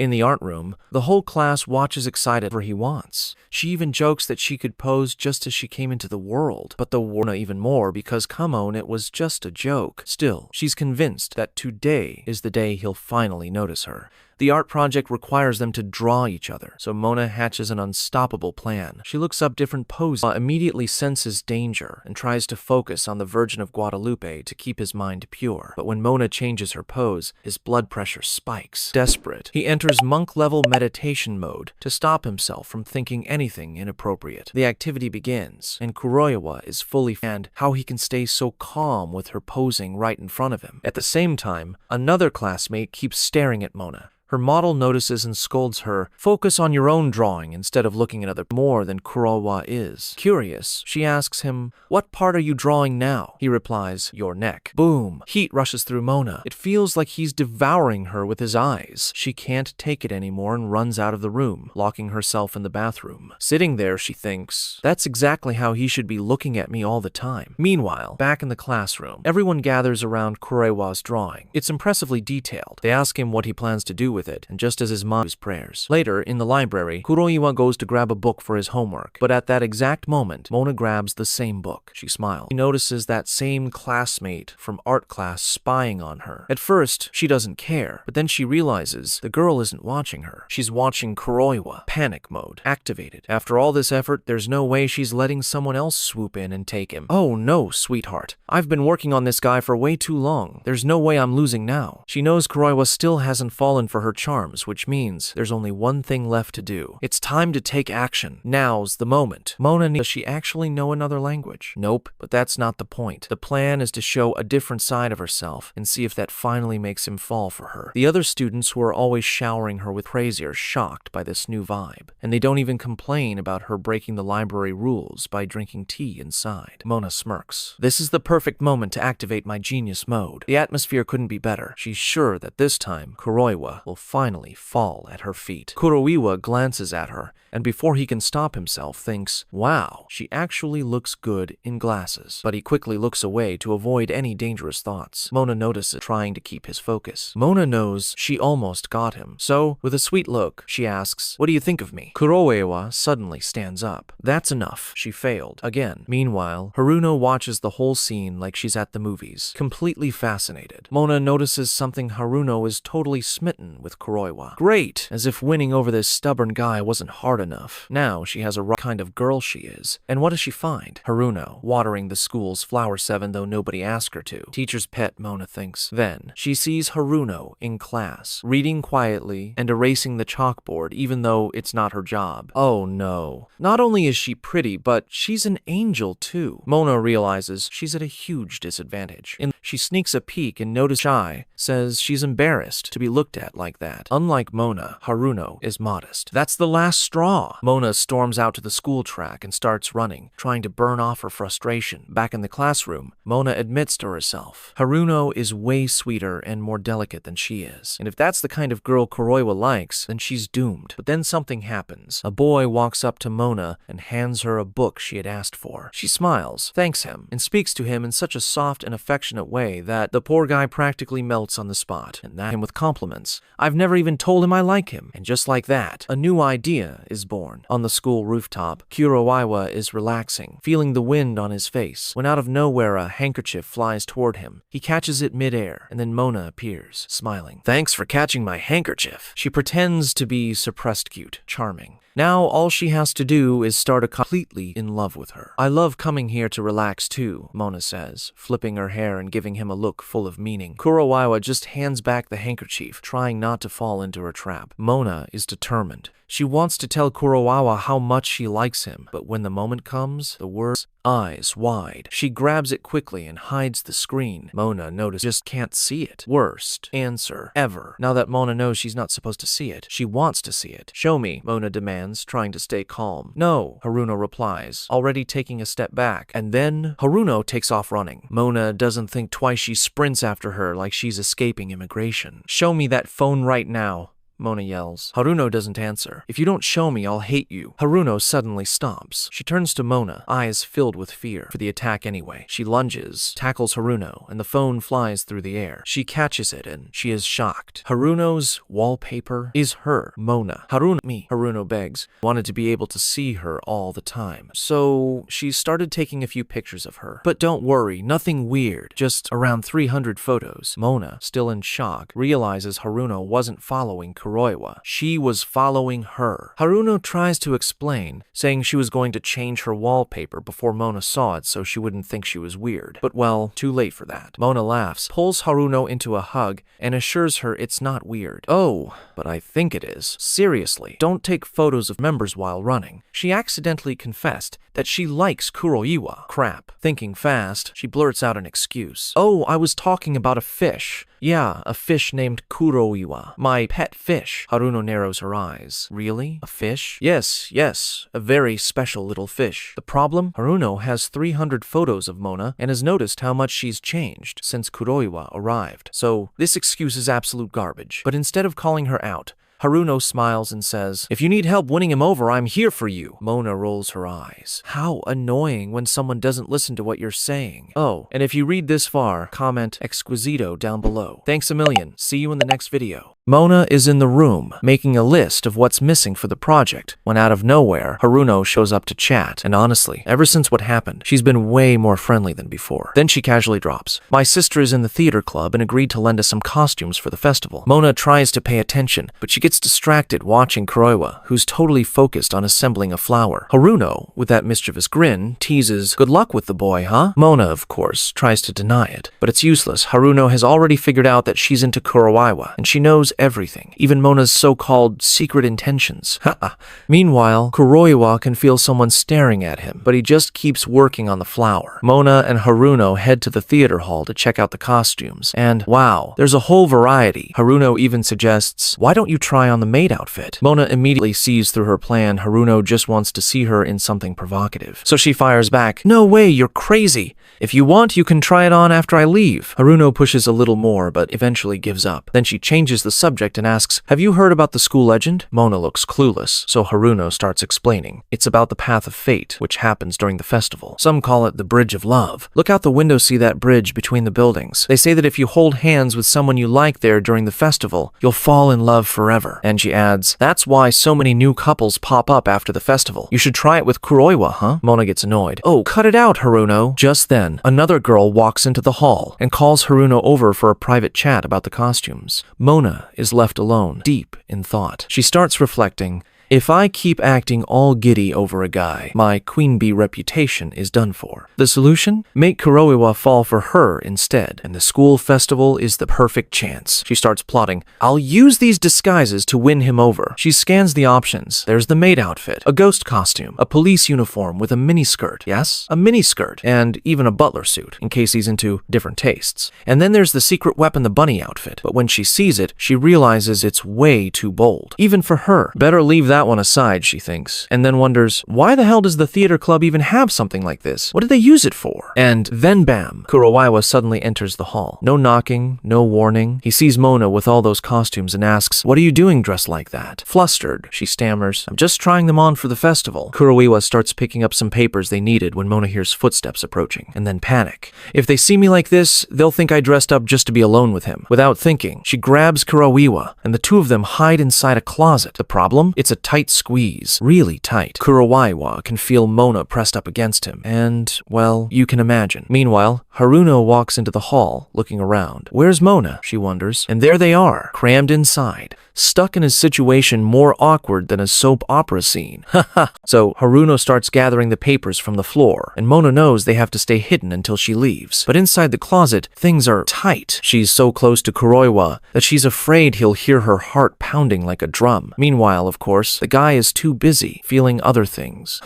In the art room, the whole class watches excited whatever he wants. She even jokes that she could pose just as she came into the world, but the Warna even more because come on, it was just a joke. Still, she's convinced that today is the day he'll finally notice her. The art project requires them to draw each other, so Mona hatches an unstoppable plan. She looks up different poses, immediately senses danger, and tries to focus on the Virgin of Guadalupe to keep his mind pure. But when Mona changes her pose, his blood pressure spikes. Desperate, he enters monk-level meditation mode to stop himself from thinking anything inappropriate. The activity begins, and Kuroiwa is fully fanned how he can stay so calm with her posing right in front of him. At the same time, another classmate keeps staring at Mona. Her model notices and scolds her, "Focus on your own drawing instead of looking at other more than Kuroiwa is." Curious, she asks him, "What part are you drawing now?" He replies, "Your neck." Boom! Heat rushes through Mona. It feels like he's devouring her with his eyes. She can't take it anymore and runs out of the room, locking herself in the bathroom. Sitting there, she thinks, that's exactly how he should be looking at me all the time. Meanwhile, back in the classroom, everyone gathers around Kuroiwa's drawing. It's impressively detailed. They ask him what he plans to do with it, and just as his mom does prayers. Later, in the library, Kuroiwa goes to grab a book for his homework, but at that exact moment, Mona grabs the same book. She smiles. She notices that same classmate from art class spying on her. At first, she doesn't care, but then she realizes the girl isn't watching her. She's watching Kuroiwa. Panic mode activated. After all this effort, there's no way she's letting someone else swoop in and take him. Oh no, sweetheart. I've been working on this guy for way too long. There's no way I'm losing now. She knows Kuroiwa still hasn't fallen for her charms, which means there's only one thing left to do. It's time to take action. Now's the moment. Does she actually know another language? Nope, but that's not the point. The plan is to show a different side of herself and see if that finally makes him fall for her. The other students who are always showering her with praise are shocked by this new vibe, and they don't even complain about her breaking the library rules by drinking tea inside. Mona smirks. This is the perfect moment to activate my genius mode. The atmosphere couldn't be better. She's sure that this time, Kuroiwa will finally fall at her feet. Kuroiwa glances at her, and before he can stop himself, thinks, wow, she actually looks good in glasses. But he quickly looks away to avoid any dangerous thoughts. Mona notices, trying to keep his focus. Mona knows she almost got him, so, with a sweet look, she asks, "What do you think of me?" Kuroiwa suddenly stands up. That's enough. She failed. Again. Meanwhile, Haruno watches the whole scene like she's at the movies, completely fascinated. Mona notices something. Haruno is totally smitten with Kuroiwa. Great! As if winning over this stubborn guy wasn't hard enough. Now she has a right kind of girl she is. And what does she find? Haruno, watering the school's flowers even though nobody asked her to. Teacher's pet, Mona thinks. Then, she sees Haruno in class, reading quietly and erasing the chalkboard even though it's not her job. Oh no. Not only is she pretty, but she's an angel too. Mona realizes she's at a huge disadvantage. She sneaks a peek and notices Shy says she's embarrassed to be looked at like that. Unlike Mona, Haruno is modest. That's the last straw. Mona storms out to the school track and starts running, trying to burn off her frustration. Back in the classroom, Mona admits to herself, Haruno is way sweeter and more delicate than she is. And if that's the kind of girl Kuroiwa likes, then she's doomed. But then something happens. A boy walks up to Mona and hands her a book she had asked for. She smiles, thanks him, and speaks to him in such a soft and affectionate way that the poor guy practically melts on the spot, and that him with compliments. I've never even told him I like him. And just like that, a new idea is born. On the school rooftop, Kuroiwa is relaxing, feeling the wind on his face, when out of nowhere a handkerchief flies toward him. He catches it midair, and then Mona appears, smiling. Thanks for catching my handkerchief. She pretends to be suppressed cute, charming. Now all she has to do is start completely in love with her. I love coming here to relax too, Mona says, flipping her hair and giving him a look full of meaning. Kuroiwa just hands back the handkerchief, trying not to fall into her trap. Mona is determined. She wants to tell Kuroiwa how much she likes him, but when the moment comes, the words eyes wide. She grabs it quickly and hides the screen. Mona notices just can't see it. Worst answer ever. Now that Mona knows she's not supposed to see it, she wants to see it. Show me, Mona demands, trying to stay calm. No, Haruno replies, already taking a step back. And then Haruno takes off running. Mona doesn't think twice. She sprints after her like she's escaping immigration. Show me that phone right now. Mona yells. Haruno doesn't answer. If you don't show me, I'll hate you. Haruno suddenly stops. She turns to Mona, eyes filled with fear for the attack anyway. She lunges, tackles Haruno, and the phone flies through the air. She catches it and she is shocked. Haruno's wallpaper is her, Mona. Haruno begs, wanted to be able to see her all the time. So she started taking a few pictures of her. But don't worry, nothing weird, just around 300 photos. Mona, still in shock, realizes Haruno wasn't following Kuroiwa. She was following her. Haruno tries to explain, saying she was going to change her wallpaper before Mona saw it so she wouldn't think she was weird. But well, too late for that. Mona laughs, pulls Haruno into a hug, and assures her it's not weird. Oh, but I think it is. Seriously, don't take photos of members while running. She accidentally confessed that she likes Kuroiwa. Crap. Thinking fast, she blurts out an excuse. Oh, I was talking about a fish. Yeah, a fish named Kuroiwa. My pet fish. Haruno narrows her eyes. Really? A fish? Yes, a very special little fish. The problem? Haruno has 300 photos of Mona and has noticed how much she's changed since Kuroiwa arrived. So, this excuse is absolute garbage. But instead of calling her out, Haruno smiles and says, if you need help winning him over, I'm here for you. Mona rolls her eyes. How annoying when someone doesn't listen to what you're saying. Oh, and if you read this far, comment Exquisito down below. Thanks a million. See you in the next video. Mona is in the room, making a list of what's missing for the project, when out of nowhere, Haruno shows up to chat, and honestly, ever since what happened, she's been way more friendly than before. Then she casually drops, my sister is in the theater club and agreed to lend us some costumes for the festival. Mona tries to pay attention, but she gets distracted watching Kuroiwa, who's totally focused on assembling a flower. Haruno, with that mischievous grin, teases, good luck with the boy, huh? Mona, of course, tries to deny it, but it's useless. Haruno has already figured out that she's into Kuroiwa, and she knows everything, even Mona's so-called secret intentions. Haha. Meanwhile, Kuroiwa can feel someone staring at him, but he just keeps working on the flower. Mona and Haruno head to the theater hall to check out the costumes, and wow, there's a whole variety. Haruno even suggests, why don't you try on the maid outfit? Mona immediately sees through her plan Haruno just wants to see her in something provocative. So she fires back, no way, you're crazy. If you want, you can try it on after I leave. Haruno pushes a little more, but eventually gives up. Then she changes the subject and asks, have you heard about the school legend? Mona looks clueless, so Haruno starts explaining. It's about the Path of Fate, which happens during the festival. Some call it the Bridge of Love. Look out the window, see that bridge between the buildings. They say that if you hold hands with someone you like there during the festival, you'll fall in love forever. And she adds, that's why so many new couples pop up after the festival. You should try it with Kuroiwa, huh? Mona gets annoyed. Oh, cut it out, Haruno. Just then, another girl walks into the hall and calls Haruno over for a private chat about the costumes. Mona is left alone, deep in thought. She starts reflecting, if I keep acting all giddy over a guy, my queen bee reputation is done for. The solution? Make Kuroiwa fall for her instead, and the school festival is the perfect chance. She starts plotting, I'll use these disguises to win him over. She scans the options. There's the maid outfit, a ghost costume, a police uniform with a miniskirt. Yes, a miniskirt, and even a butler suit, in case he's into different tastes. And then there's the secret weapon, the bunny outfit. But when she sees it, she realizes it's way too bold. Even for her. Better leave that one aside, she thinks, and then wonders, why the hell does the theater club even have something like this? What do they use it for? And then bam, Kuroiwa suddenly enters the hall. No knocking, no warning. He sees Mona with all those costumes and asks, what are you doing dressed like that? Flustered, she stammers, I'm just trying them on for the festival. Kuroiwa starts picking up some papers they needed when Mona hears footsteps approaching, and then panic. If they see me like this, they'll think I dressed up just to be alone with him. Without thinking, she grabs Kuroiwa, and the two of them hide inside a closet. The problem? It's a tight squeeze. Really tight. Kuroiwa can feel Mona pressed up against him, and, well, you can imagine. Meanwhile, Haruno walks into the hall, looking around. Where's Mona? She wonders. And there they are, crammed inside, stuck in a situation more awkward than a soap opera scene. Haha. So Haruno starts gathering the papers from the floor, and Mona knows they have to stay hidden until she leaves. But inside the closet, things are tight. She's so close to Kuroiwa that she's afraid he'll hear her heart pounding like a drum. Meanwhile, of course, the guy is too busy feeling other things.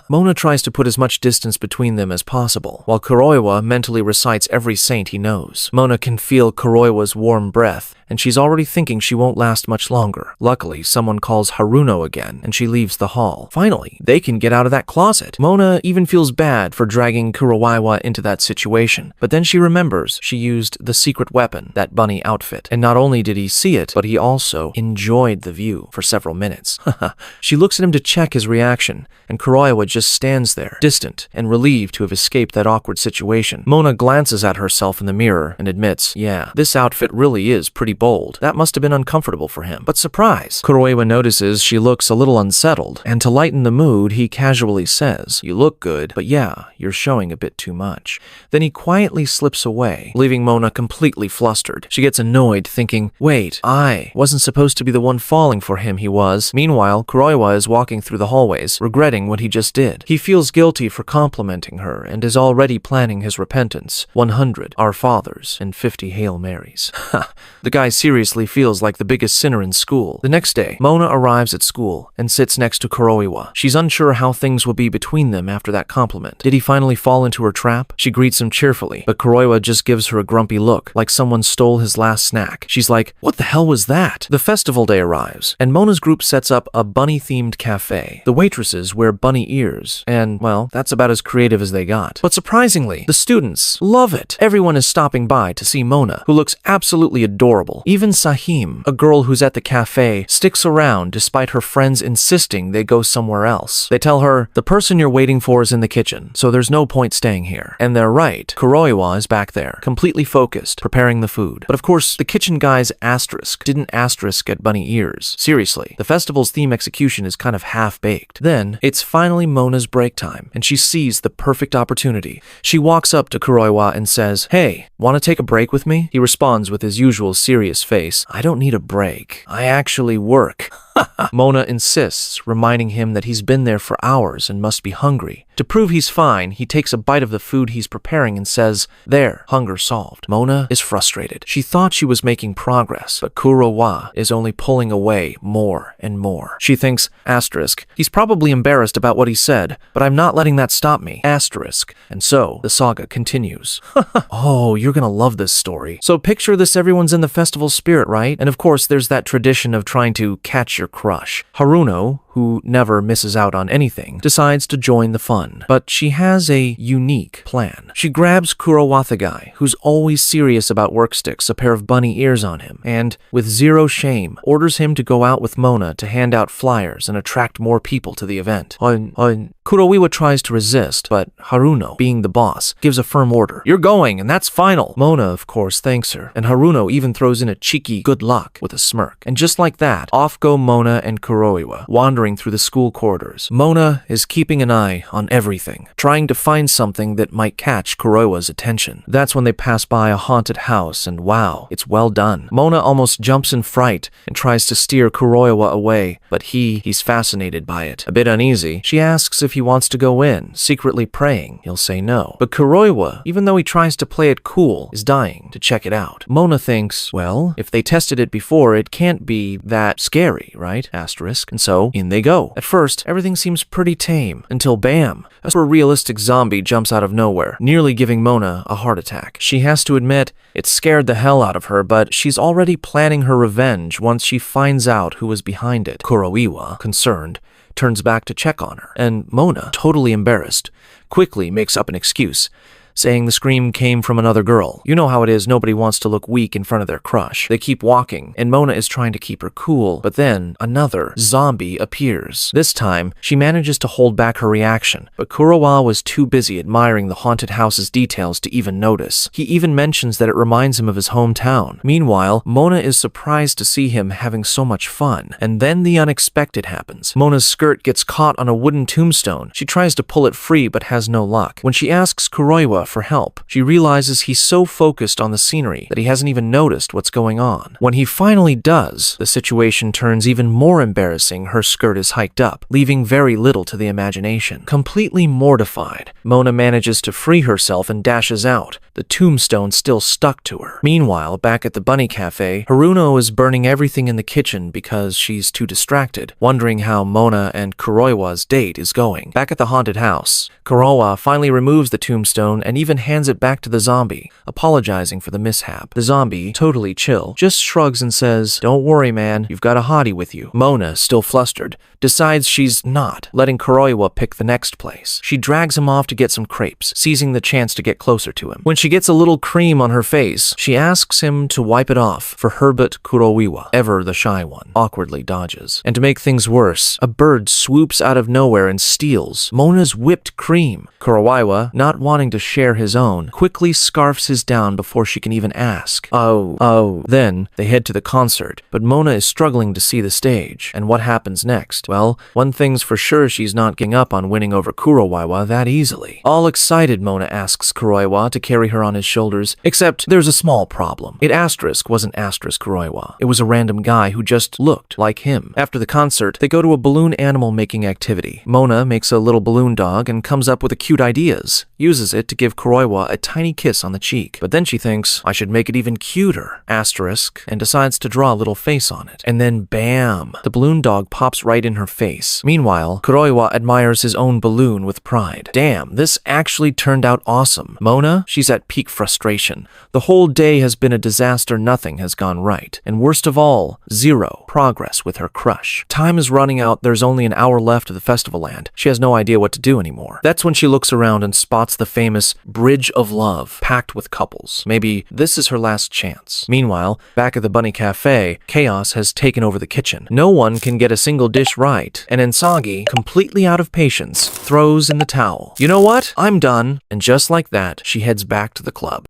Mona tries to put as much distance between them as possible, while Kuroiwa mentally recites every saint he knows. Mona can feel Kuroiwa's warm breath and she's already thinking she won't last much longer. Luckily, someone calls Haruno again, and she leaves the hall. Finally, they can get out of that closet. Mona even feels bad for dragging Kuroiwa into that situation, but then she remembers she used the secret weapon, that bunny outfit, and not only did he see it, but he also enjoyed the view for several minutes. She looks at him to check his reaction, and Kuroiwa just stands there, distant and relieved to have escaped that awkward situation. Mona glances at herself in the mirror and admits, yeah, this outfit really is pretty bold. That must have been uncomfortable for him. But surprise! Kuroiwa notices she looks a little unsettled, and to lighten the mood, he casually says, you look good, but yeah, you're showing a bit too much. Then he quietly slips away, leaving Mona completely flustered. She gets annoyed, thinking, wait, I wasn't supposed to be the one falling for him, he was. Meanwhile, Kuroiwa is walking through the hallways, regretting what he just did. He feels guilty for complimenting her and is already planning his repentance. 100 Our Fathers and 50 Hail Marys. Ha! The guy seriously feels like the biggest sinner in school. The next day, Mona arrives at school and sits next to Kuroiwa. She's unsure how things will be between them after that compliment. Did he finally fall into her trap? She greets him cheerfully, but Kuroiwa just gives her a grumpy look, like someone stole his last snack. She's like, what the hell was that? The festival day arrives, and Mona's group sets up a bunny-themed cafe. The waitresses wear bunny ears, and, well, that's about as creative as they got. But surprisingly, the students love it. Everyone is stopping by to see Mona, who looks absolutely adorable. Even Sahim, a girl who's at the cafe, sticks around despite her friends insisting they go somewhere else. They tell her, the person you're waiting for is in the kitchen, so there's no point staying here. And they're right. Kuroiwa is back there, completely focused, preparing the food. But of course, the kitchen guy's asterisk didn't asterisk at bunny ears. Seriously, the festival's theme execution is kind of half-baked. Then, it's finally Mona's break time, and she sees the perfect opportunity. She walks up to Kuroiwa and says, hey, want to take a break with me? He responds with his usual serious face, I don't need a break. I actually work. Mona insists, reminding him that he's been there for hours and must be hungry. To prove he's fine, he takes a bite of the food he's preparing and says, there, hunger solved. Mona is frustrated. She thought she was making progress, but Kuroiwa is only pulling away more and more. She thinks, asterisk, he's probably embarrassed about what he said, but I'm not letting that stop me, asterisk. And so, the saga continues. Oh, you're gonna love this story. So picture this, everyone's in the festival spirit, right? And of course, there's that tradition of trying to catch your crush. Haruno, who never misses out on anything, decides to join the fun. But she has a unique plan. She grabs Kuroiwa, the guy, who's always serious about work sticks, a pair of bunny ears on him, and, with zero shame, orders him to go out with Mona to hand out flyers and attract more people to the event. Kuroiwa tries to resist, but Haruno, being the boss, gives a firm order. You're going, and that's final. Mona, of course, thanks her, and Haruno even throws in a cheeky good luck with a smirk. And just like that, off go Mona and Kuroiwa, wandering through the school corridors. Mona is keeping an eye on everything, trying to find something that might catch Kuroiwa's attention. That's when they pass by a haunted house, and wow, it's well done. Mona almost jumps in fright and tries to steer Kuroiwa away, but he's fascinated by it. A bit uneasy, she asks if he wants to go in, secretly praying he'll say no. But Kuroiwa, even though he tries to play it cool, is dying to check it out. Mona thinks, well, if they tested it before, it can't be that scary, right? Asterisk. And so, in they go. At first, everything seems pretty tame, until bam, a realistic zombie jumps out of nowhere, nearly giving Mona a heart attack. She has to admit, it scared the hell out of her, but she's already planning her revenge once she finds out who was behind it. Kuroiwa, concerned, turns back to check on her, and Mona, totally embarrassed, quickly makes up an excuse, saying the scream came from another girl. You know how it is, nobody wants to look weak in front of their crush. They keep walking, and Mona is trying to keep her cool, but then another zombie appears. This time, she manages to hold back her reaction, but Kuroiwa was too busy admiring the haunted house's details to even notice. He even mentions that it reminds him of his hometown. Meanwhile, Mona is surprised to see him having so much fun, and then the unexpected happens. Mona's skirt gets caught on a wooden tombstone. She tries to pull it free, but has no luck. When she asks Kuroiwa for help, she realizes he's so focused on the scenery that he hasn't even noticed what's going on. When he finally does, the situation turns even more embarrassing. Her skirt is hiked up, leaving very little to the imagination. Completely mortified, Mona manages to free herself and dashes out, the tombstone still stuck to her. Meanwhile, back at the bunny cafe, Haruno is burning everything in the kitchen because she's too distracted, wondering how Mona and Kuroiwa's date is going. Back at the haunted house, Kuroiwa finally removes the tombstone and even hands it back to the zombie, apologizing for the mishap. The zombie, totally chill, just shrugs and says, "Don't worry, man, you've got a hottie with you." Mona, still flustered, decides she's not, letting Kuroiwa pick the next place. She drags him off to get some crepes, seizing the chance to get closer to him. When she gets a little cream on her face, she asks him to wipe it off for Herbert Kuroiwa, ever the shy one, awkwardly dodges. And to make things worse, a bird swoops out of nowhere and steals Mona's whipped cream. Kuroiwa, not wanting to share his own, quickly scarfs his down before she can even ask. Oh. Then they head to the concert, but Mona is struggling to see the stage. And what happens next? Well, one thing's for sure, she's not giving up on winning over Kuroiwa that easily. All excited, Mona asks Kuroiwa to carry her on his shoulders, except there's a small problem. Wasn't Kuroiwa. It was a random guy who just looked like him. After the concert, they go to a balloon animal making activity. Mona makes a little balloon dog and comes up with a cute ideas, uses it to give Kuroiwa a tiny kiss on the cheek. But then she thinks, I should make it even cuter, and decides to draw a little face on it. And then bam! The balloon dog pops right in her face. Meanwhile, Kuroiwa admires his own balloon with pride. Damn, this actually turned out awesome. Mona, she's at peak frustration. The whole day has been a disaster, nothing has gone right. And worst of all, zero progress with her crush. Time is running out, there's only an hour left of the festival land. She has no idea what to do anymore. That's when she looks around and spots the famous Bridge of Love, packed with couples. Maybe this is her last chance. Meanwhile, back at the Bunny Cafe, chaos has taken over the kitchen. No one can get a single dish right, and Ensagi, completely out of patience, throws in the towel. You know what? I'm done. And just like that, she heads back to the club.